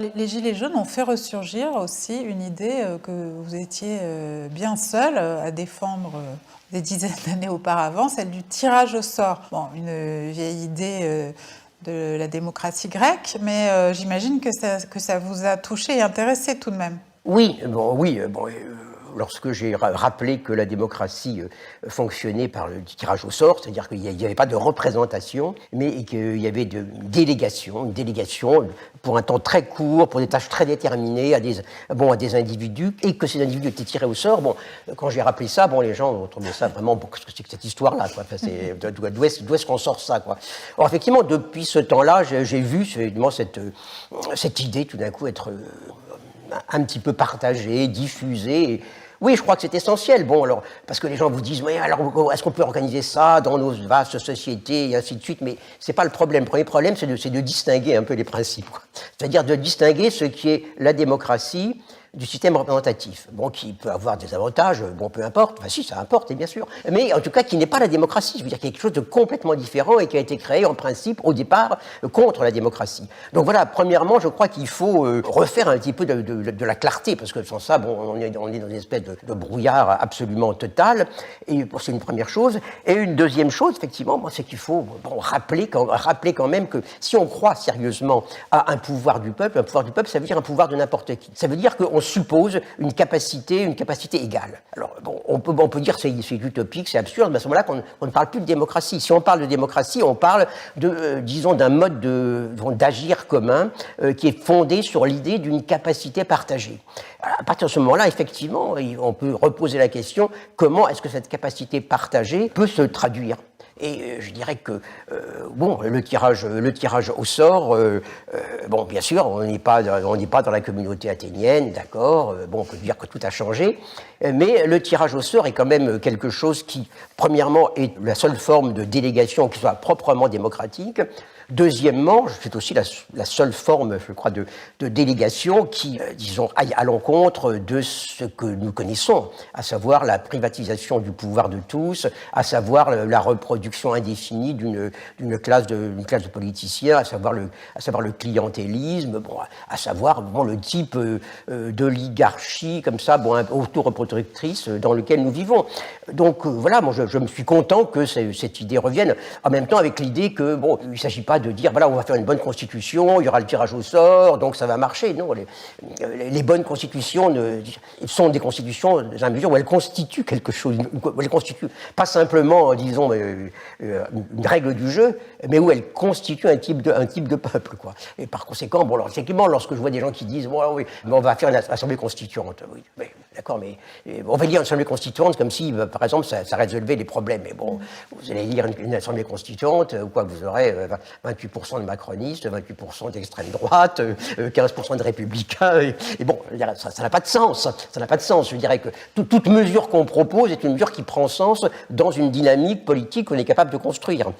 Les Gilets jaunes ont fait ressurgir aussi une idée que vous étiez bien seul à défendre des dizaines d'années auparavant, celle du tirage au sort. Bon, une vieille idée de la démocratie grecque, mais j'imagine que ça vous a touché et intéressé tout de même. Oui, lorsque j'ai rappelé que la démocratie fonctionnait par le tirage au sort, c'est-à-dire qu'il n'y avait pas de représentation, mais qu'il y avait une délégation pour un temps très court, pour des tâches très déterminées à des individus, et que ces individus étaient tirés au sort. Bon, quand j'ai rappelé ça, les gens ont trouvé ça vraiment, qu'est-ce que c'est que cette histoire-là, quoi. Enfin, d'où est-ce qu'on sort ça, quoi. Alors effectivement, depuis ce temps-là, j'ai vu cette idée tout d'un coup être un petit peu partagée, diffusée. Oui, je crois que c'est essentiel. Bon, alors, parce que les gens vous disent, oui, alors, est-ce qu'on peut organiser ça dans nos vastes sociétés, et ainsi de suite, mais c'est pas le problème. Le premier problème, c'est de distinguer un peu les principes, quoi. C'est-à-dire de distinguer ce qui est la démocratie du système représentatif, qui peut avoir des avantages, peu importe, enfin si, ça importe, bien sûr, mais en tout cas qui n'est pas la démocratie, je veux dire quelque chose de complètement différent et qui a été créé en principe, au départ, contre la démocratie. Donc voilà, premièrement, je crois qu'il faut refaire un petit peu de la clarté, parce que sans ça, on est dans une espèce de brouillard absolument total, et c'est une première chose. Et une deuxième chose, effectivement, c'est qu'il faut rappeler quand même que si on croit sérieusement à un pouvoir du peuple, ça veut dire un pouvoir de n'importe qui. Ça veut dire qu'on suppose une capacité égale. Alors, on peut dire que c'est utopique, c'est absurde, mais à ce moment-là, on ne parle plus de démocratie. Si on parle de démocratie, on parle disons, d'un mode d'agir commun qui est fondé sur l'idée d'une capacité partagée. À partir de ce moment-là, effectivement, on peut reposer la question, comment est-ce que cette capacité partagée peut se traduire ? Et je dirais que, le tirage au sort, bien sûr, on n'est pas dans la communauté athénienne, d'accord, on peut dire que tout a changé, mais le tirage au sort est quand même quelque chose qui, premièrement, est la seule forme de délégation qui soit proprement démocratique. Deuxièmement, c'est aussi la seule forme, je crois, de délégation qui, aille à l'encontre de ce que nous connaissons, à savoir la privatisation du pouvoir de tous, à savoir la reproduction indéfinie d'une classe de politiciens, à savoir le clientélisme, à savoir le type d'oligarchie comme ça, autoreproductrice dans lequel nous vivons. Donc voilà, je me suis content que cette idée revienne, en même temps avec l'idée que il ne s'agit pas de dire on va faire une bonne constitution, il y aura le tirage au sort, donc ça va marcher. Non, les bonnes constitutions sont des constitutions dans la mesure où elles constituent quelque chose, où elles constituent pas simplement, disons, une règle du jeu, mais où elles constituent un type de peuple, quoi. Et par conséquent, effectivement, lorsque je vois des gens qui disent oui, on va faire une assemblée constituante, oui, d'accord, mais on va lire une assemblée constituante comme si, par exemple, ça résolvait les problèmes. Mais vous allez lire une assemblée constituante, vous aurez 28% de macronistes, 28% d'extrême droite, 15% de républicains, ça n'a pas de sens. Ça n'a pas de sens. Je dirais que toute mesure qu'on propose est une mesure qui prend sens dans une dynamique politique qu'on est capable de construire.